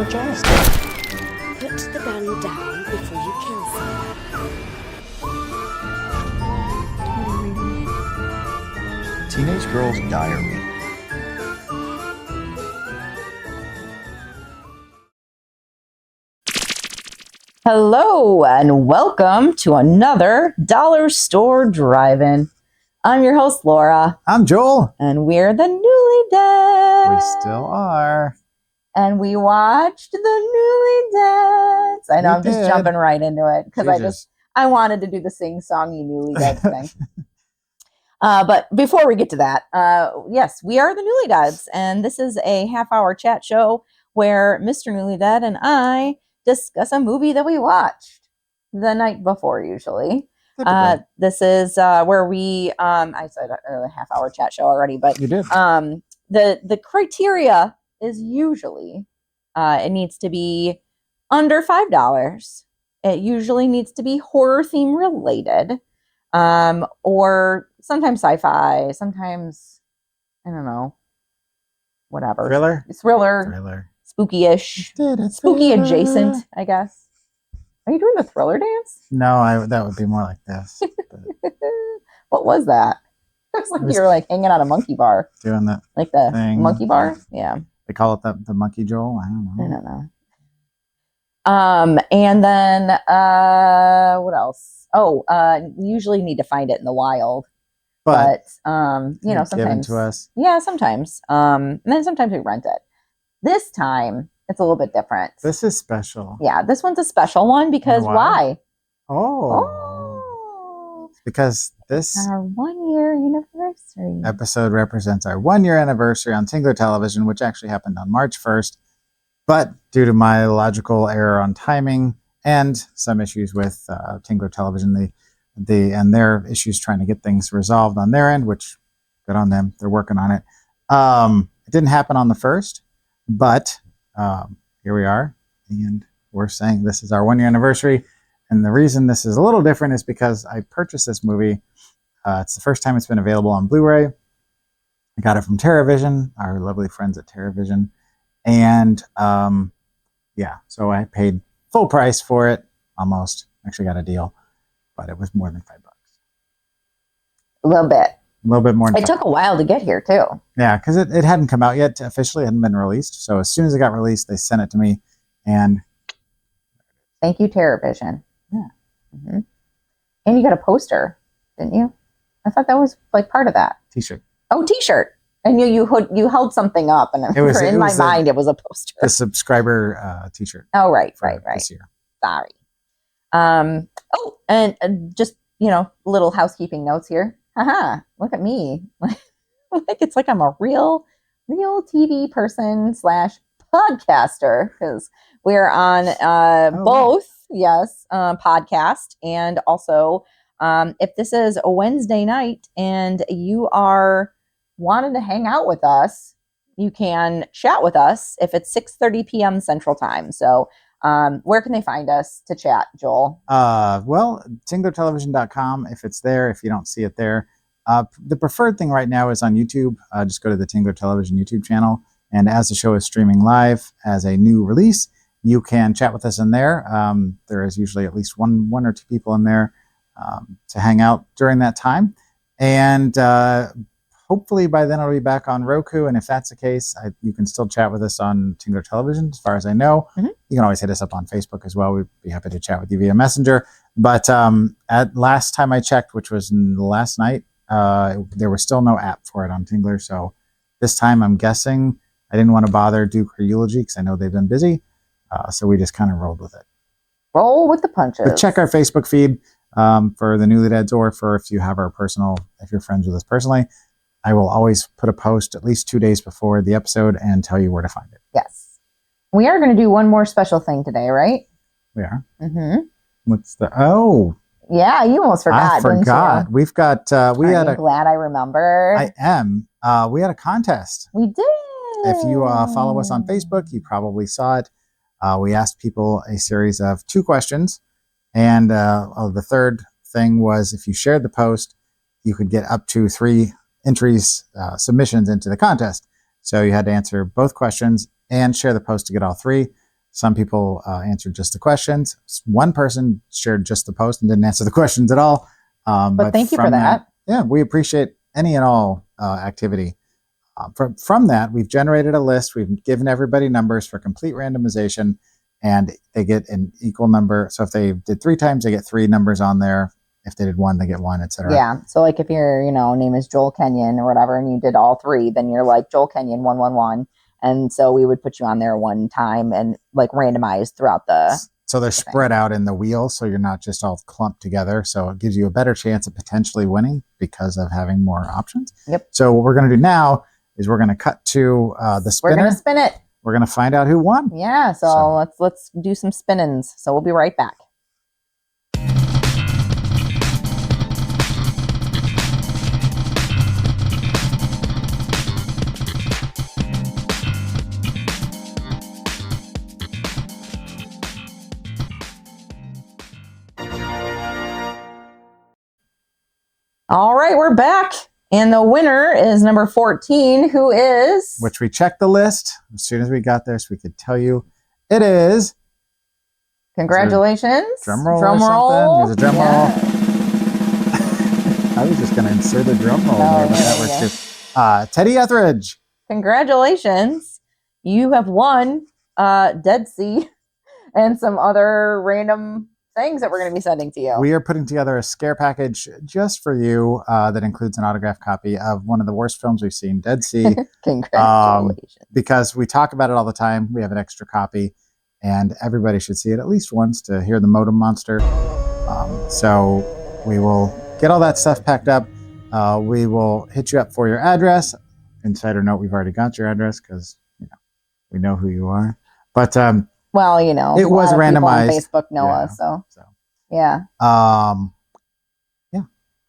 your job. Put the gun down before you kill someone. Teenage Girl's Diary. Hello and welcome to another Dollar Store Drive-In. I'm your host, Laura. I'm Joel. And we're the Newlydeads. We still are. And we watched the Newlydeads. I know, I'm just jumping right into it because I wanted to do the sing-songy Newlydeads thing. But before we get to that, yes, we are the Newlydeads. And this is a half-hour chat show where Mr. Newlydead and I discuss a movie that we watched the night before, usually. This is where we I said a half-hour chat show already, but you did. The criteria is usually it needs to be under $5. It usually needs to be horror theme related, or sometimes sci-fi, sometimes I don't know, whatever. Thriller. Spooky-ish. Spooky adjacent, I guess. Are you doing the Thriller dance? No, that would be more like this. What was that? It was like you were like hanging on a monkey bar. Doing that. Like the thing. Monkey bar? Yeah. They call it the monkey Joel? I don't know. And then what else? Oh, we usually need to find it in the wild. But you know, sometimes given to us. Yeah, sometimes. And then sometimes we rent it. This time it's a little bit different. This is special. Yeah, this one's a special one because why? Because this our 1 year anniversary episode represents our 1 year anniversary on Tingler Television, which actually happened on March 1st. But due to my logical error on timing and some issues with Tingler Television, and their issues trying to get things resolved on their end, which good on them, they're working on it. It didn't happen on the 1st, but here we are, and we're saying this is our 1 year anniversary. And the reason this is a little different is because I purchased this movie. It's the first time it's been available on Blu-ray. I got it from TerraVision, our lovely friends at TerraVision. And so I paid full price for it, almost. Actually got a deal, but it was more than $5. A little bit. A little bit more. It took a while to get here too. Yeah, because it hadn't come out yet. Officially, it hadn't been released. So as soon as it got released, they sent it to me. And thank you, TerraVision. Yeah. Mm-hmm. And you got a poster, didn't you? I thought that was like part of that. T-shirt. Oh, T-shirt. And you held something up, and in my mind it was a poster. The subscriber T-shirt. Oh, right. This year. Sorry. And just little housekeeping notes here. Haha! Look at me. Like it's like I'm a real TV person / podcaster because we're on both. Yes, podcast, and also if this is a Wednesday night and you are wanting to hang out with us, you can chat with us if it's 6:30 p.m. Central Time. So where can they find us to chat, Joel? Well, tinglertelevision.com if it's there. If you don't see it there, the preferred thing right now is on YouTube. Just go to the Tingler Television YouTube channel, and as the show is streaming live as a new release, you can chat with us in there. There is usually at least one or two people in there to hang out during that time. And hopefully by then it'll be back on Roku. And if that's the case, you can still chat with us on Tingler Television, as far as I know. Mm-hmm. You can always hit us up on Facebook as well. We'd be happy to chat with you via Messenger. But at last time I checked, which was last night, there was still no app for it on Tingler. So this time I'm guessing I didn't want to bother Duke or Eulogy because I know they've been busy. So we just kind of rolled with it. Roll with the punches. But check our Facebook feed for the Newlydeads, or for if you have if you're friends with us personally. I will always put a post at least 2 days before the episode and tell you where to find it. Yes. We are going to do one more special thing today, right? We are? Mm-hmm. What's yeah, you almost forgot. I forgot. Didn't you? We've got, glad I remembered. I am. We had a contest. We did. If you follow us on Facebook, you probably saw it. We asked people a series of 2 questions. And the third thing was if you shared the post, you could get up to 3 entries, submissions into the contest. So you had to answer both questions and share the post to get all 3. Some people answered just the questions. One person shared just the post and didn't answer the questions at all. But thank you for that. Yeah, we appreciate any and all activity. From that, we've generated a list. We've given everybody numbers for complete randomization, and they get an equal number. So if they did 3 times, they get 3 numbers on there. If they did 1, they get 1, etc. Yeah. So like if your, name is Joel Kenyon or whatever, and you did all 3, then you're like Joel Kenyon 111. And so we would put you on there one time and like randomized throughout the. So they're spread out in the wheel, so you're not just all clumped together. So it gives you a better chance of potentially winning because of having more options. Yep. So what we're going to do now is we're going to cut to the spinner. We're going to spin it. We're going to find out who won. Yeah. So let's do some spinnings. So we'll be right back. All right, we're back. And the winner is number 14, who is... Which we checked the list as soon as we got there so we could tell you. It is... Congratulations. Drum roll or something. There's a drum roll. I was just going to insert a drum roll there, but that works too. Teddy Etheridge. Congratulations. You have won Dead Sea and some other random things that we're going to be sending to you. We are putting together a scare package just for you that includes an autographed copy of one of the worst films we've seen, Dead Sea. Congratulations. Because we talk about it all the time. We have an extra copy, and everybody should see it at least once to hear the modem monster. So we will get all that stuff packed up. We will hit you up for your address. Insider note, we've already got your address because we know who you are. But well, it was randomized. On Facebook know us, so yeah.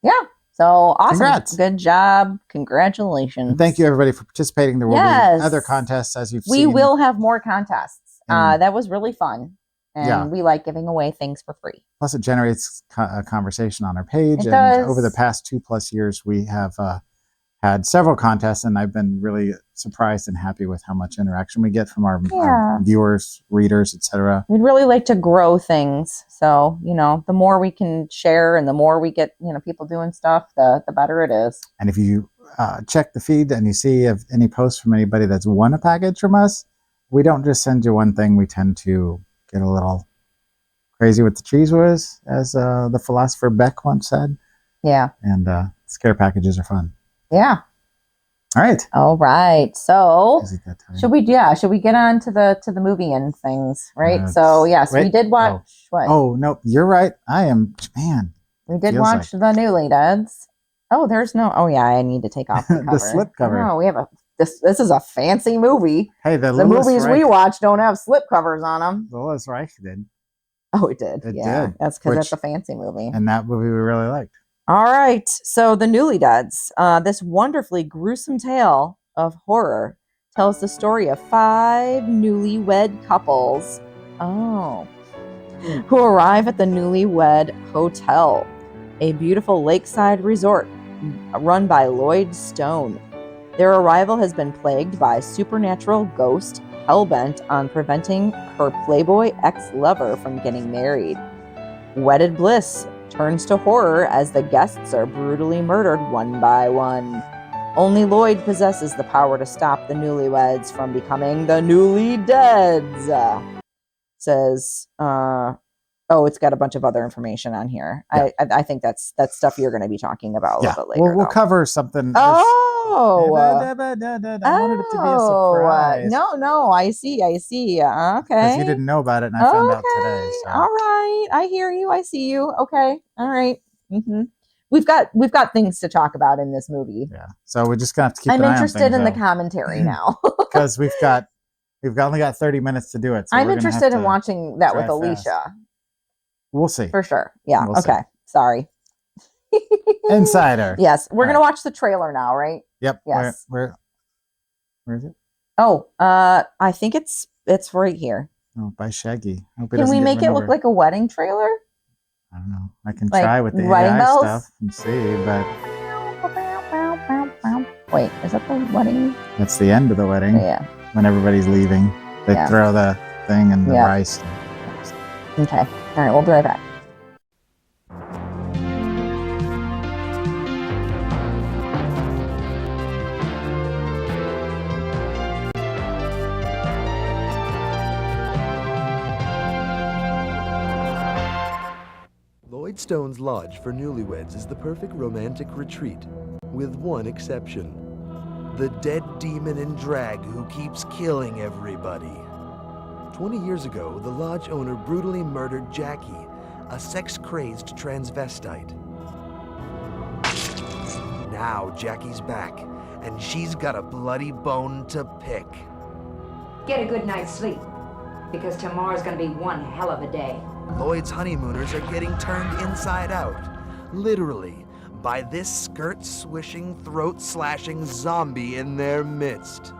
Yeah. So awesome. Congrats. Good job. Congratulations. And thank you everybody for participating. There will be other contests as you've seen. We will have more contests. That was really fun. And we like giving away things for free. Plus it generates a conversation on our page. It and does. Over the past 2+ years, we have had several contests, and I've been really surprised and happy with how much interaction we get from our viewers, readers, etc. We'd really like to grow things. So, the more we can share and the more we get, people doing stuff, the better it is. And if you check the feed and you see any posts from anybody that's won a package from us, we don't just send you one thing. We tend to get a little crazy with the cheese whiz, as the philosopher Beck once said. Yeah. And scare packages are fun. Yeah. All right. So should we get on to the movie and things, right? So yes, we did watch what? Oh no, you're right. We did watch the Newlydeads. Oh, there's no. Oh yeah, I need to take off the cover. The slip cover. Oh, we have this is a fancy movie. Hey, the movies we watch don't have slip covers on them. Louis Reich did. Oh, it did. It did. That's because it's a fancy movie. And that movie we really liked. All right. So the Newlydeads, this wonderfully gruesome tale of horror, tells the story of 5 newlywed couples. Who arrive at the Newlywed Hotel, a beautiful lakeside resort run by Lloyd Stone. Their arrival has been plagued by a supernatural ghost hell-bent on preventing her playboy ex-lover from getting married. Wedded bliss turns to horror as the guests are brutally murdered one by one. Only Lloyd possesses the power to stop the newlyweds from becoming the Newlydeads. Says, it's got a bunch of other information on here. Yeah. I think that's stuff you're going to be talking about a little bit later. We'll cover something. I wanted it to be a surprise. No, I see. Okay. Because you didn't know about it, and I found out today. So. All right, I hear you. I see you. Okay, all right. Mm-hmm. We've got things to talk about in this movie. Yeah, so we're just gonna have to keep. I'm interested in the commentary now because we've only got 30 minutes to do it. So I'm interested in watching that with Alicia. Fast. We'll see for sure. Yeah. Okay. Sorry. Insider. Yes, we're gonna watch the trailer now, right? Yep. Yes. Where is it? Oh, I think it's right here. Oh, by Shaggy. Can we make it look like a wedding trailer? I don't know. I can try with the wedding AI bells? stuff and see, but wait, is that the wedding? That's the end of the wedding. Yeah. When everybody's leaving, they throw the thing and the Yeah. rice. Okay. All right. We'll be right back. Lloydstone's Lodge for newlyweds is the perfect romantic retreat, with one exception. The dead demon in drag who keeps killing everybody. 20 years ago, the lodge owner brutally murdered Jackie, a sex-crazed transvestite. Now Jackie's back, and she's got a bloody bone to pick. Get a good night's sleep, because tomorrow's gonna be one hell of a day. Lloyd's honeymooners are getting turned inside out, literally, by this skirt-swishing, throat-slashing zombie in their midst.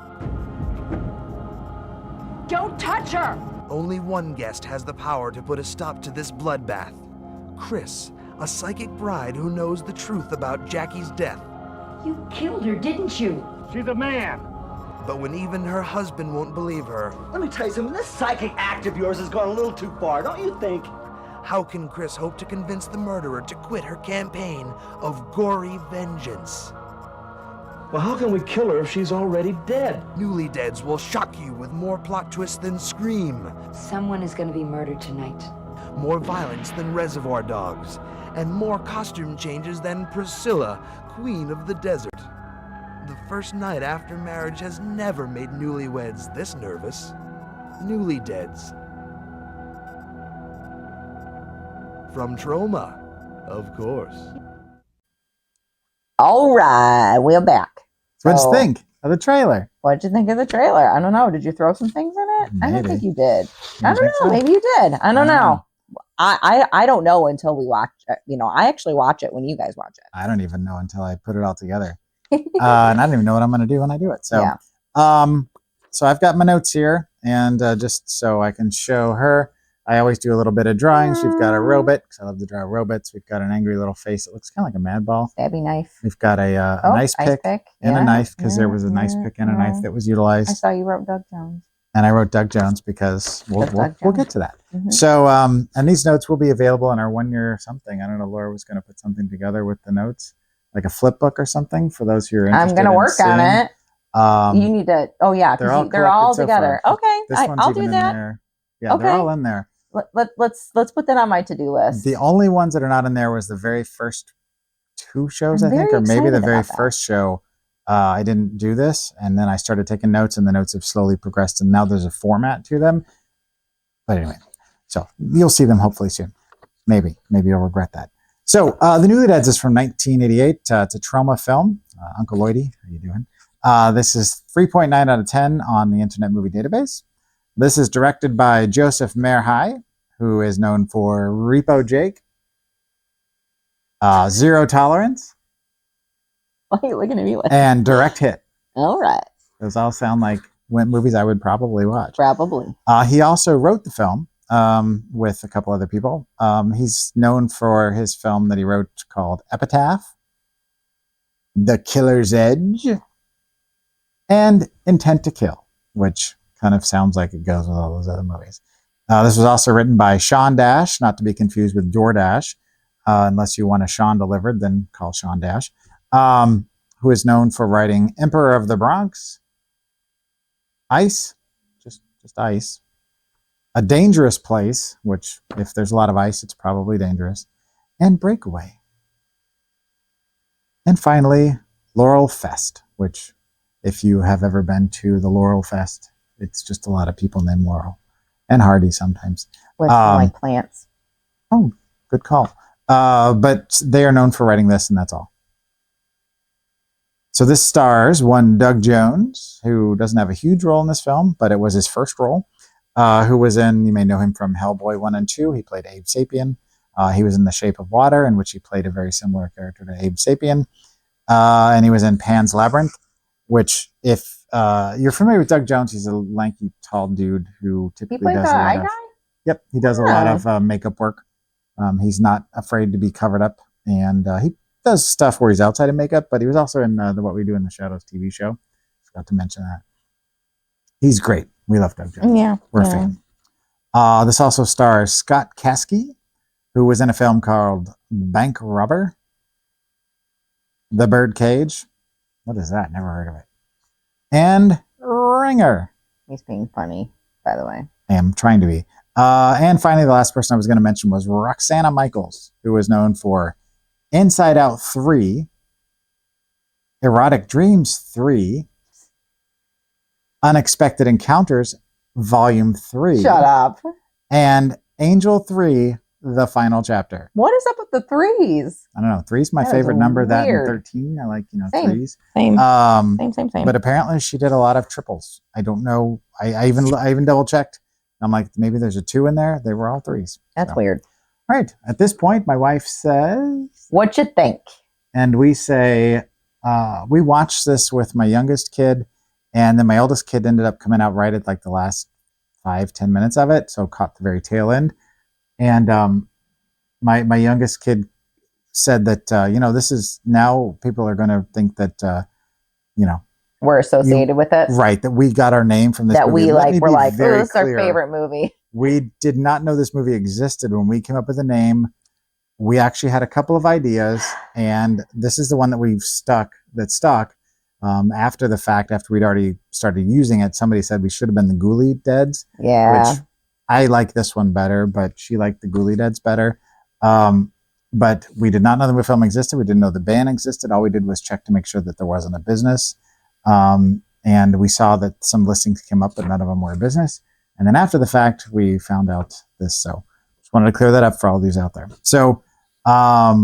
Don't touch her! Only one guest has the power to put a stop to this bloodbath. Chris, a psychic bride who knows the truth about Jackie's death. You killed her, didn't you? She's a man. But when even her husband won't believe her, Let me tell you something, this psychic act of yours has gone a little too far, don't you think? how can Chris hope to convince the murderer to quit her campaign of gory vengeance? Well, how can we kill her if she's already dead? Newlydeads will shock you with more plot twists than Scream, Someone is gonna be murdered tonight. more violence than Reservoir Dogs, and more costume changes than Priscilla, Queen of the Desert. The first night after marriage has never made newlyweds this nervous. Newlydeads. From Troma, of course. All right. We're back. So what'd you So- think of the trailer? What'd you think of the trailer? I don't know. Did you throw some things in it? I don't Maybe. think you did. You I don't think know. so? Maybe you did. I don't I don't know. I don't know until we watch it. I actually watch it when you guys watch it. I don't even know until I put it all together. And I don't even know what I'm going to do when I do it. So, Yeah. So I've got my notes here, and just so I can show her, I always do a little bit of drawings. We've got a robot, because I love to draw robots. We've got an angry little face. It looks kind of like a mad ball. Stabby knife. We've got a Oh, nice pick and a Yeah, knife, because there yeah, was a nice yeah, pick and a yeah. knife that was I utilized. saw you wrote Doug Jones. And I wrote Doug Jones because we'll Doug get Jones. to that. Mhm. So, and these notes will be available in our 1 year something. I don't know, Laura was going to put something together with the notes, like a flip book or something for those who are interested. I'm gonna in work on seeing. it. You need to. Oh yeah, they're all because they're all collected so together. far. Okay, This one's I'll even do in that. there. Yeah, they're Okay. all in there. Let's put that on my to-do list. The only ones that are not in there was the very first 2 shows, I'm I think, very or maybe the excited very about that. first show. I didn't do this, and then I started taking notes, and the notes have slowly progressed, and now there's a format to them. But anyway, so you'll see them hopefully soon. Maybe you'll regret that. So the Newlydeads is from 1988. It's a Troma film. Uncle Lloydie, how you doing? This is 3.9 out of 10 on the Internet Movie Database. This is directed by Joseph Merhai, who is known for Repo Jake, Zero Tolerance, Why are you looking at me like? and Direct Hit. All right, Those all sound like movies I would probably watch. probably. He also wrote the film with a couple other people. He's known for his film that he wrote called Epitaph, The Killer's Edge, and Intent to Kill, which kind of sounds like it goes with all those other movies. This was also written by Sean Dash, not to be confused with DoorDash. Unless you want a Sean delivered, then call Sean Dash, who is known for writing Emperor of the Bronx, Ice, just Ice, A Dangerous Place, which if there's a lot of ice, it's probably dangerous, and Breakaway. And finally, Laurel Fest, which if you have ever been to the Laurel Fest, it's just a lot of people named Laurel, and Hardy sometimes. With like plants. Oh, good call. But they are known for writing this, and that's all. So this stars one Doug Jones, who doesn't have a huge role in this film, but it was his first role, who was in, you may know him from Hellboy 1 and 2. He played Abe Sapien. He was in The Shape of Water, in which he played a very similar character to Abe Sapien. And he was in Pan's Labyrinth, which if you're familiar with Doug Jones, he's a lanky, tall dude who He typically played does the a lot eye of... guy. Yep, he does a lot of makeup work. He's not afraid to be covered up, and he does stuff where he's outside of makeup, but he was also in the What We Do in the Shadows TV show. Forgot to mention that. He's great. We love Doug Jones. Yeah, We're a yeah. fan. This also stars Scott Kasky, who was in a film called Bank Robber, The Birdcage. What is that? Never heard of it. And Ringer. He's being funny, by the way. I am trying to be. And finally, the last person I was going to mention was Roxana Michaels, who was known for Inside Out 3, Erotic Dreams 3, Unexpected Encounters Volume 3. Shut up. And Angel 3, the final chapter. What is up with the threes? I don't know. 3's my That is favorite number. That and weird. 13. I like, Same. threes. Same. Same. But apparently she did a lot of triples. I don't know. I even double checked. I'm like, maybe there's a 2 in there. They were all 3s. That's weird. All right. At this point, my wife says, What you think? and we say, we watched this with my youngest kid, and then my oldest kid ended up coming out right at like the last 5-10 minutes of it, so caught the very tail end. And my youngest kid said that this is now people are going to think that We're associated with it. right, that we got our name from this That movie. we Let me we're be like, oh, very this is our clear. favorite movie. We did not know this movie existed when we came up with the name. We actually had a couple of ideas, and this is the one that we've stuck. After the fact, after we'd already started using it, somebody said we should have been the Newlydeads. Yeah. Which I like this one better, but she liked the Newlydeads better. But we did not know the film existed. We didn't know the band existed. All we did was check to make sure that there wasn't a business. And we saw that some listings came up, but none of them were a business. And then after the fact, we found out this. So just wanted to clear that up for all these out there. So I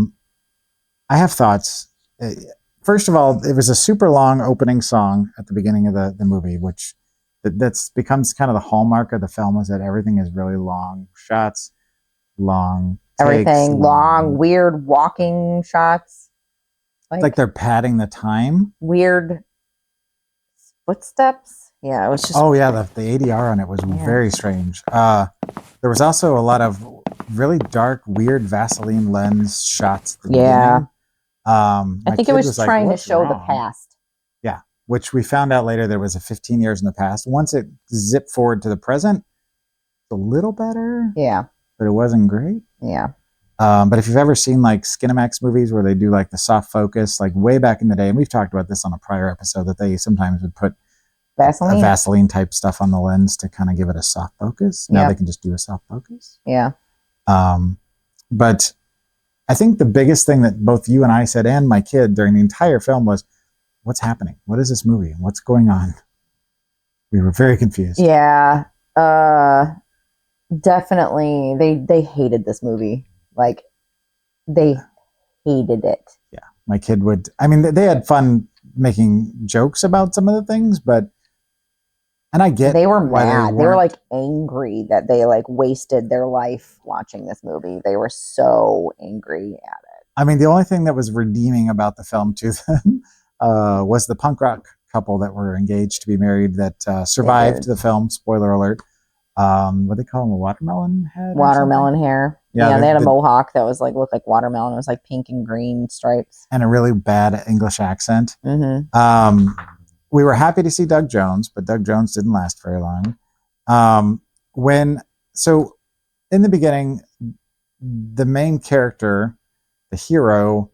have thoughts. First of all, it was a super long opening song at the beginning of the movie, which that's becomes kind of the hallmark of the film, is that everything is really long shots, long takes, Everything long, weird walking shots. like they're padding the time. Weird footsteps. Yeah, it was just. Oh yeah, the ADR on it was very strange. There was also a lot of really dark, weird Vaseline lens shots. At the beginning. I think it was like, trying to "What's show the wrong?" past. Yeah, which we found out later there was a 15 years in the past. Once it zipped forward to the present, it's a little better. Yeah. But it wasn't great. Yeah. But if you've ever seen like Skinemax movies where they do like the soft focus, like way back in the day, and we've talked about this on a prior episode, that they sometimes would put Vaseline? a Vaseline type stuff on the lens to kind of give it a soft focus. Now they can just do a soft focus. Yeah. But I think the biggest thing that both you and I said, and my kid, during the entire film was, what's happening? What is this movie? What's going on? We were very confused. Yeah. Definitely. They hated this movie. Like, they hated it. Yeah. My kid would, I mean, they had fun making jokes about some of the things, and I get they were why mad. They were weren't- like angry that they like wasted their life watching this movie. They were so angry at it. I mean, the only thing that was redeeming about the film to them was the punk rock couple that were engaged to be married that survived the film. Spoiler alert. What they call them, a watermelon head? Watermelon hair. Yeah, Yeah, they had a the- mohawk that was like looked like watermelon. It was like pink and green stripes. And a really bad English accent. Mm-hmm. We were happy to see Doug Jones, but Doug Jones didn't last very long. So in the beginning, the main character, the hero,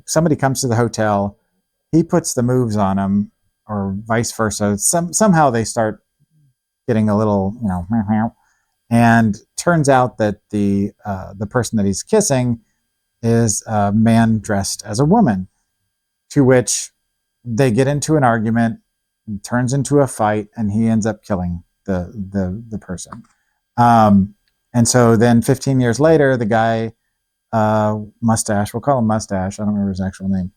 somebody comes to the hotel, he puts the moves on him, or vice versa. Somehow they start getting a little, and turns out that the person that he's kissing is a man dressed as a woman, to which they get into an argument, turns into a fight, and he ends up killing the person. And so then 15 years later, the guy, Mustache, we'll call him Mustache, I don't remember his actual name,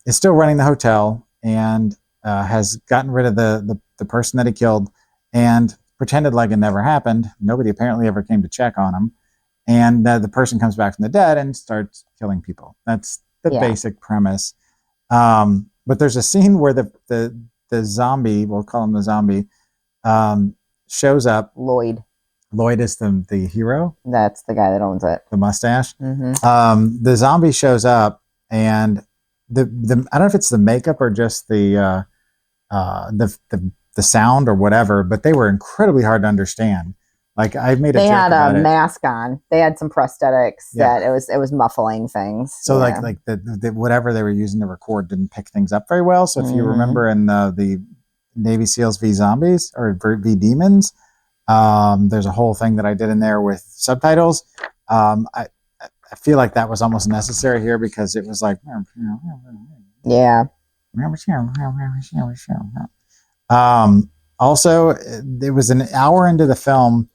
is still running the hotel and has gotten rid of the person that he killed and pretended like it never happened. Nobody apparently ever came to check on him. And the person comes back from the dead and starts killing people. That's the basic premise. But there's a scene where the zombie, we'll call him the zombie, shows up. Lloyd is the hero. That's the guy that owns it. The mustache. Mm-hmm. The zombie shows up, and the I don't know if it's the makeup or just the the sound or whatever, but they were incredibly hard to understand. Like I made a They joke had about a it. mask on. They had some prosthetics Yeah. that it was muffling things. So Yeah. like the whatever they were using to record didn't pick things up very well. So if you Mhm. remember in the Navy SEALs v Zombies or v Demons, there's a whole thing that I did in there with subtitles. I feel like that was almost necessary here because it was like, Yeah. Also, it was an hour into the film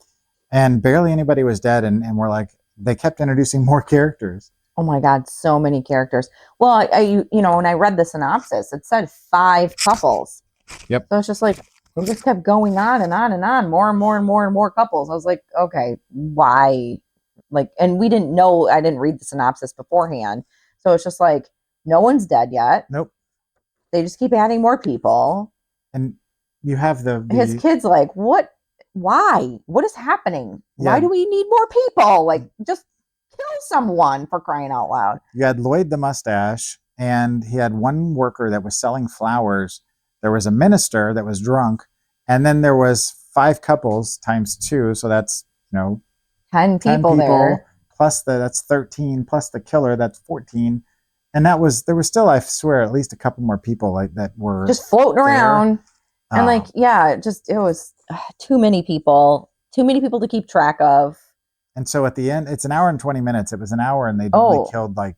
and barely anybody was dead. And we're like, they kept introducing more characters. Oh my God, so many characters. Well, when I read the synopsis, it said 5 couples. Yep. So it's just like, it just kept going on and on and on, more and more and more and more couples. I was like, okay, why? Like, and we didn't know, I didn't read the synopsis beforehand. So it's just like, no one's dead yet. Nope. They just keep adding more people. And you have his kid's like, what? Why? What is happening? Yeah. Why do we need more people? Like, just kill someone, for crying out loud. You had Lloyd the mustache, and he had one worker that was selling flowers. There was a minister that was drunk, and then there was 5 couples times 2, so that's 10 people there. Plus that's 13, plus the killer, that's 14. And there was still, I swear, at least a couple more people like that were just floating around. And it was too many people to keep track of. And so at the end, it's an hour and 20 minutes. It was an hour and they killed like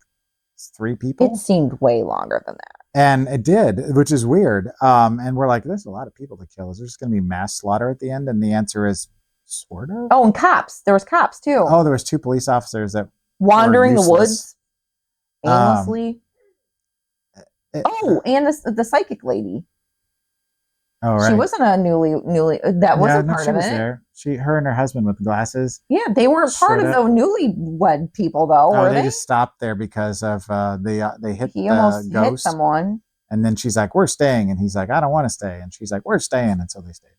3 people. It seemed way longer than that. And it did, which is weird. And we're like, there's a lot of people to kill. Is there just going to be mass slaughter at the end? And the answer is sort of. Oh, and cops. There was cops too. Oh, there was 2 police officers that wandering the woods useless. aimlessly. And the psychic lady. Oh, right. She wasn't a newly that wasn't part of it. There. Her and her husband with the glasses. Yeah, they weren't part of the newlywed people though, were they? Just stopped there because of they hit he almost ghost. hit someone. And then she's like, "We're staying," and he's like, "I don't want to stay," and she's like, "We're staying," and so they stayed.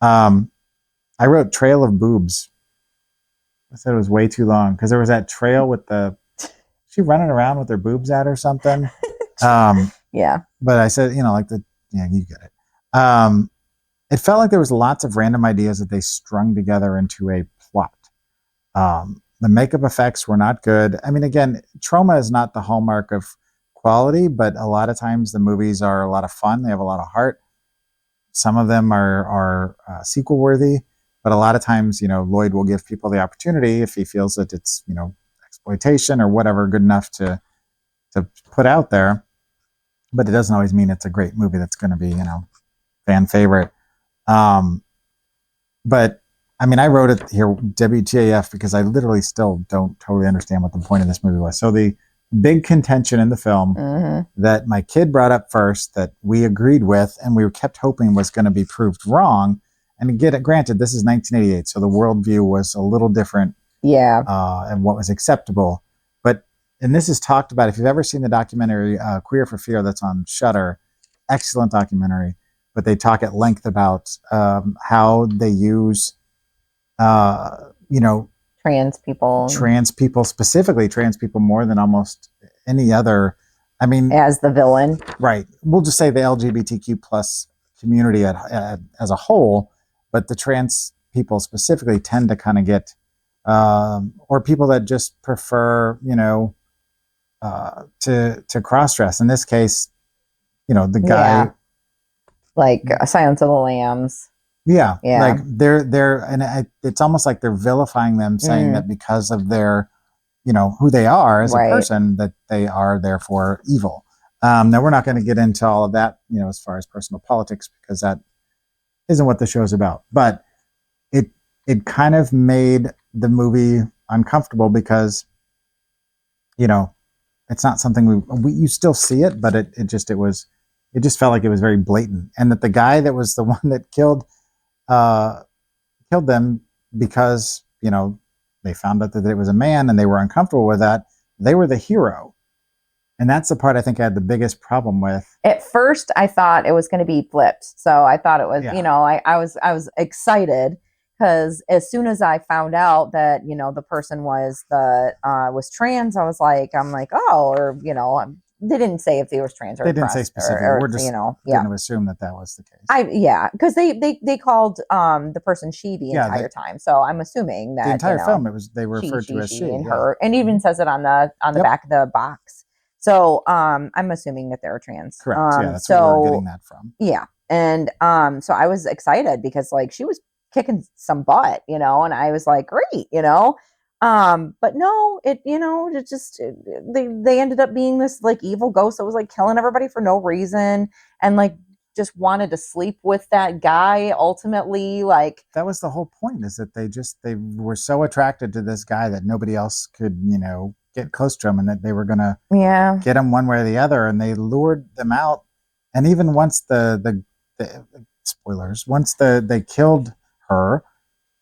I wrote Trail of Boobs. I said it was way too long because there was that trail with she running around with her boobs out or something. Yeah. But I said, you get it. It felt like there was lots of random ideas that they strung together into a plot. The makeup effects were not good. I mean, again, Troma is not the hallmark of quality, but a lot of times the movies are a lot of fun. They have a lot of heart. Some of them are sequel worthy, but a lot of times, Lloyd will give people the opportunity if he feels that it's, exploitation or whatever good enough to put out there. But it doesn't always mean it's a great movie that's going to be, fan favorite. But I mean, I wrote it here, WTAF, because I literally still don't totally understand what the point of this movie was. So the big contention in the film that my kid brought up first that we agreed with and we kept hoping was going to be proved wrong. And granted, this is 1988, so the worldview was a little different. Yeah. And what was acceptable. And this is talked about, if you've ever seen the documentary Queer for Fear that's on Shudder, excellent documentary, but they talk at length about how they use, trans people, specifically trans people more than almost any other. I mean, as the villain, right? We'll just say the LGBTQ plus community as a whole, but the trans people specifically tend to kind of get, or people that just prefer, to cross-dress. In this case, the guy, like Silence of the Lambs. Yeah. Like it's almost like they're vilifying them, saying that because of their, who they are as a person, that they are therefore evil. Now we're not going to get into all of that, as far as personal politics, because that isn't what the show's about. But it kind of made the movie uncomfortable because, it's not something you still see it, but it just felt like it was very blatant. And that the guy that was the one that killed them because, they found out that it was a man and they were uncomfortable with that. They were the hero. And that's the part I think I had the biggest problem with. At first, I thought it was going to be flipped. So I thought it was, I was excited because as soon as I found out that, the person was trans, I'm like, oh, or, they didn't say if they was trans or They didn't say oppressed specifically. or, We're just yeah. going to assume that was the case. Because they called the person she the entire time, so I'm assuming that the entire film they were referred to as she and her, and even says it on the Yep. back of the box. So I'm assuming that they're trans. Correct. That's where we're getting that from. Yeah, and so I was excited because like she was kicking some butt, and I was like, great, but no, it just they ended up being this like evil ghost that was like killing everybody for no reason and like just wanted to sleep with that guy ultimately. Like that was the whole point, is that they were so attracted to this guy that nobody else could get close to him, and that they were gonna get him one way or the other, and they lured them out. And even once the spoilers, once they killed her,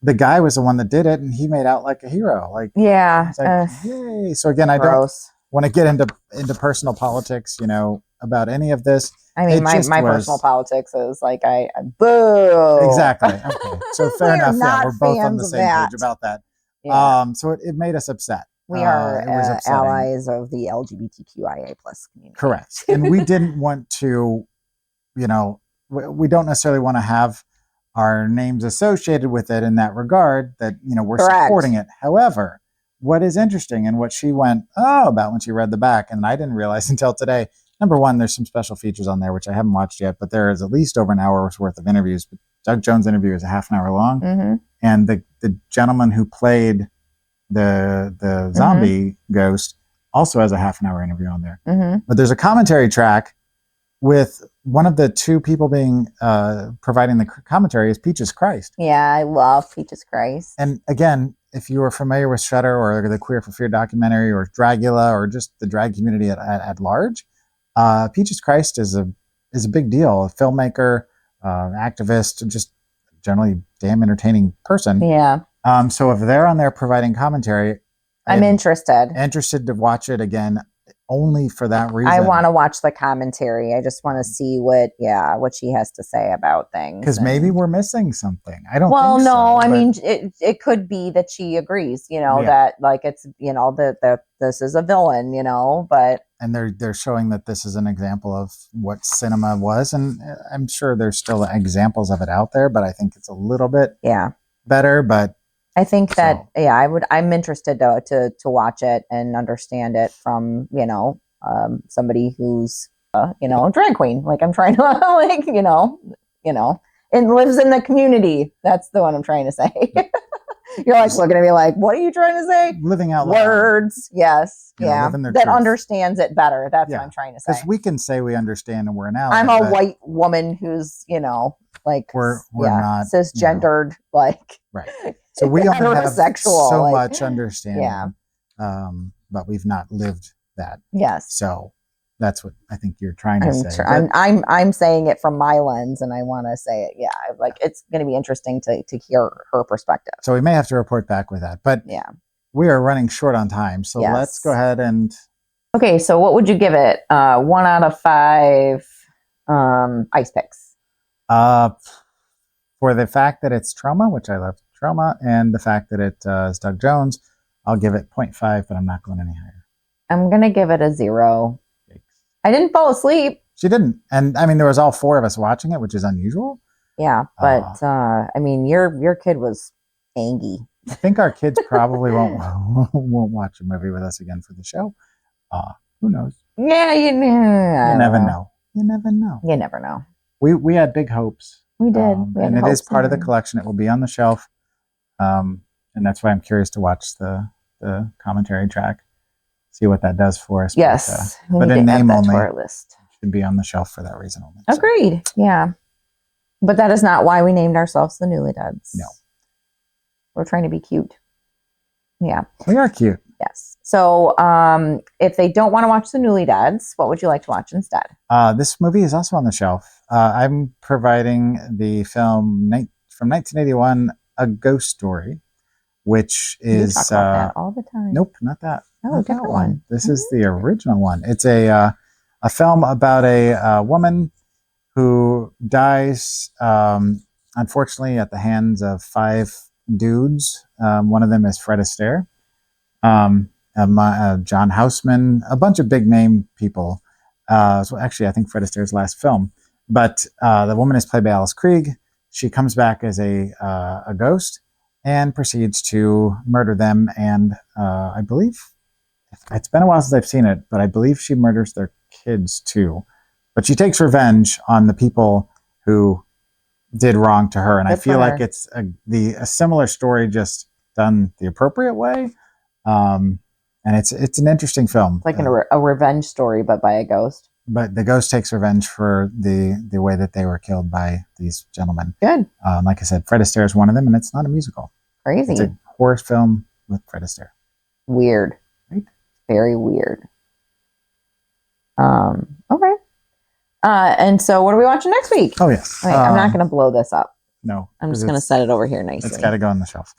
the guy was the one that did it, and he made out like a hero. Like, yeah, yay. So again, gross. I don't want to get into personal politics, about any of this. I mean, my personal politics is like I boo. Exactly. Okay. So fair enough. Yeah, we're both on the same page about that. Yeah. So it made us upset. We are allies of the LGBTQIA plus community. Correct. And we didn't want to, we don't necessarily want to have our names associated with it in that regard, that, we're supporting it. However, what is interesting and what she went about when she read the back, and I didn't realize until today, number one, there's some special features on there, which I haven't watched yet, but there is at least over an hour's worth of interviews. Doug Jones' interview is a half an hour long. Mm-hmm. And the gentleman who played the zombie ghost also has a half an hour interview on there. Mm-hmm. But there's a commentary track with one of the two people being providing the commentary is Peaches Christ. Yeah, I love Peaches Christ. And again, if you are familiar with Shudder or the Queer for Fear documentary or Dragula or just the drag community at large, Peaches Christ is a big deal. A filmmaker, activist, just generally damn entertaining person. Yeah. So if they're on there providing commentary, I'm interested to watch it again, only for that reason. I want to watch the commentary. I just want to see what she has to say about things. Because maybe we're missing something. I don't. Well, think no, so, I mean it could be that she agrees. That like it's that this is a villain. But and they're showing that this is an example of what cinema was, and I'm sure there's still examples of it out there, but I think it's a little bit better. But I think that I'm interested to watch it and understand it from somebody who's a drag queen. Like I'm trying to and lives in the community. That's the one I'm trying to say. You're like looking at me like, what are you trying to say? Living out loud. Words, yes, living their that truth. Understands it better. That's what I'm trying to say. Because we can say we understand and we're an ally. I'm a white woman who's like we're not cisgendered, like right. So we only have so like, much understanding, but we've not lived that. Yes. So that's what I think you're trying to say. I'm saying it from my lens, and I want to say it. Yeah, like it's going to be interesting to hear her perspective. So we may have to report back with that, but we are running short on time. So let's go ahead and. Okay, so what would you give it? 1 out of 5 ice picks. For the fact that it's Troma, which I love Troma, and the fact that it is Doug Jones, I'll give it 0.5, but I'm not going any higher. I'm going to give it a 0. I didn't fall asleep. She didn't. And I mean, there was all 4 of us watching it, which is unusual. Yeah, but I mean, your kid was angry. I think our kids probably won't watch a movie with us again for the show. Who knows? Yeah, you never know. You never know. You never know. We had big hopes. We did. And it is part of the collection. It will be on the shelf. And that's why I'm curious to watch the commentary track. See what that does for us. Yes. But in name only. Our list. Should be on the shelf for that reason only. Agreed. So. Yeah. But that is not why we named ourselves the Newlydeads. No. We're trying to be cute. Yeah. We are cute. Yes. So if they don't want to watch the Newlydeads, what would you like to watch instead? This movie is also on the shelf. I'm providing the film from 1981, A Ghost Story, which is... You talk about that all the time. Nope, not that. Oh, different one. This is the original one. It's a film about a woman who dies, unfortunately, at the hands of 5 dudes. One of them is Fred Astaire, John Houseman, a bunch of big name people. So actually, I think Fred Astaire's last film. But the woman is played by Alice Krieg. She comes back as a ghost and proceeds to murder them. And I believe it's been a while since I've seen it, but I believe she murders their kids too. But she takes revenge on the people who did wrong to her. And I feel like it's a similar story, just done the appropriate way. And it's an interesting film. It's like a revenge story, but by a ghost. But the ghost takes revenge for the way that they were killed by these gentlemen. Good. Like I said, Fred Astaire is one of them, and it's not a musical. Crazy. It's a horror film with Fred Astaire. Weird. Right? Very weird. Okay. And so what are we watching next week? Oh, yes. Wait, I'm not going to blow this up. No. I'm just going to set it over here nicely. It's got to go on the shelf.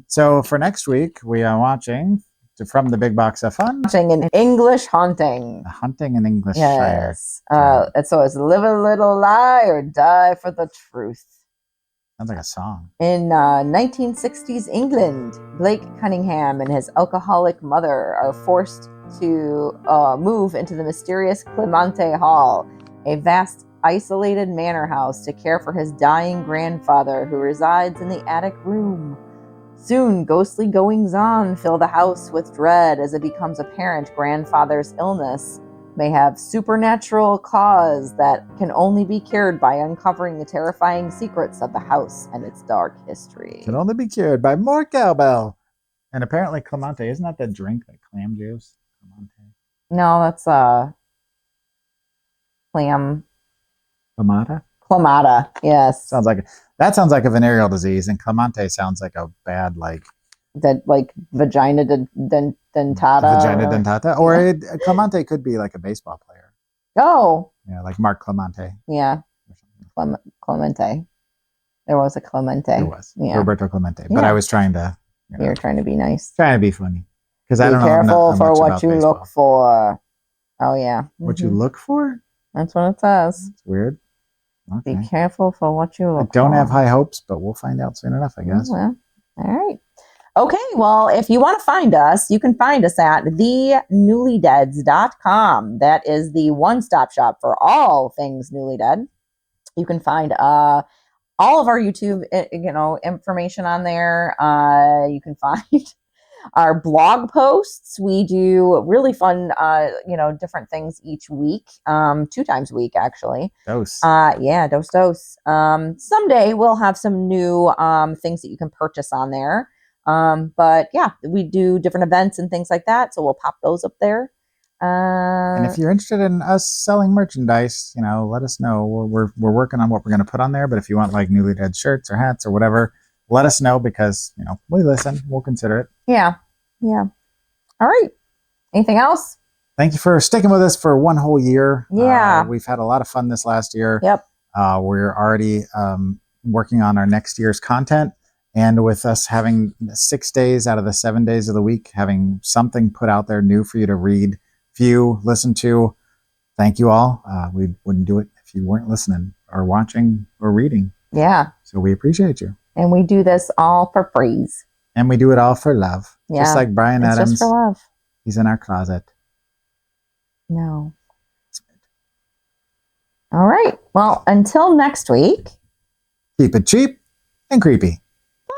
So for next week, we are watching from the Big Box of Fun. Watching an English Haunting. A Haunting in English. Yes. And so it's Live a Little Lie or Die for the Truth. Sounds like a song. In 1960s England, Blake Cunningham and his alcoholic mother are forced to move into the mysterious Clemente Hall, a vast isolated manor house, to care for his dying grandfather who resides in the attic room. Soon, ghostly goings-on fill the house with dread as it becomes apparent grandfather's illness may have supernatural cause that can only be cured by uncovering the terrifying secrets of the house and its dark history. Can only be cured by more cowbell. And apparently Clemente, isn't that the drink, like clam juice? Clemente. No, that's clam. Clamata? Yes. Sounds like a venereal disease, and Clemente sounds like a bad vagina dentata. Vagina dentata, or Clemente could be like a baseball player. Oh. Yeah, like Mark Clemente. Yeah. Clemente. There was a Clemente. There was. Yeah. Roberto Clemente. But I was trying to. You were trying to be nice. Trying to be funny. Because I don't know. Be careful for what much you about look for. Oh yeah. What you look for? That's what it says. It's weird. Okay. Be careful for what you look for. I don't have high hopes, but we'll find out soon enough, I guess. Well, all right. Okay, well, if you want to find us, you can find us at thenewlydeads.com. That is the one-stop shop for all things Newly Dead. You can find all of our YouTube, information on there. You can find our blog posts. We do really fun, different things each week, 2 times a week, actually. Dose. Dose. Someday we'll have some new things that you can purchase on there. But yeah, we do different events and things like that. So we'll pop those up there. And if you're interested in us selling merchandise, let us know. We're working on what we're going to put on there. But if you want like Newly Dead shirts or hats or whatever, let us know because, we listen. We'll consider it. Yeah. All right. Anything else? Thank you for sticking with us for 1 whole year. Yeah. We've had a lot of fun this last year. Yep. We're already working on our next year's content. And with us having 6 days out of the 7 days of the week, having something put out there new for you to read, view, listen to, thank you all. We wouldn't do it if you weren't listening or watching or reading. Yeah. So we appreciate you. And we do this all for free. And we do it all for love. Yeah. Just like Brian Adams. Just for love. He's in our closet. No. All right. Well, until next week. Keep it cheap and creepy. Go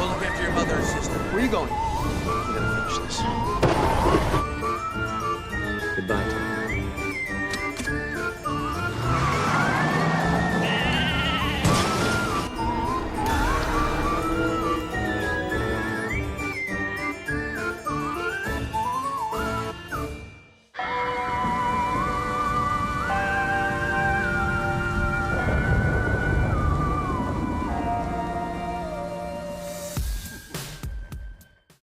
look after your mother and sister. Where are you going? I'm gonna finish this.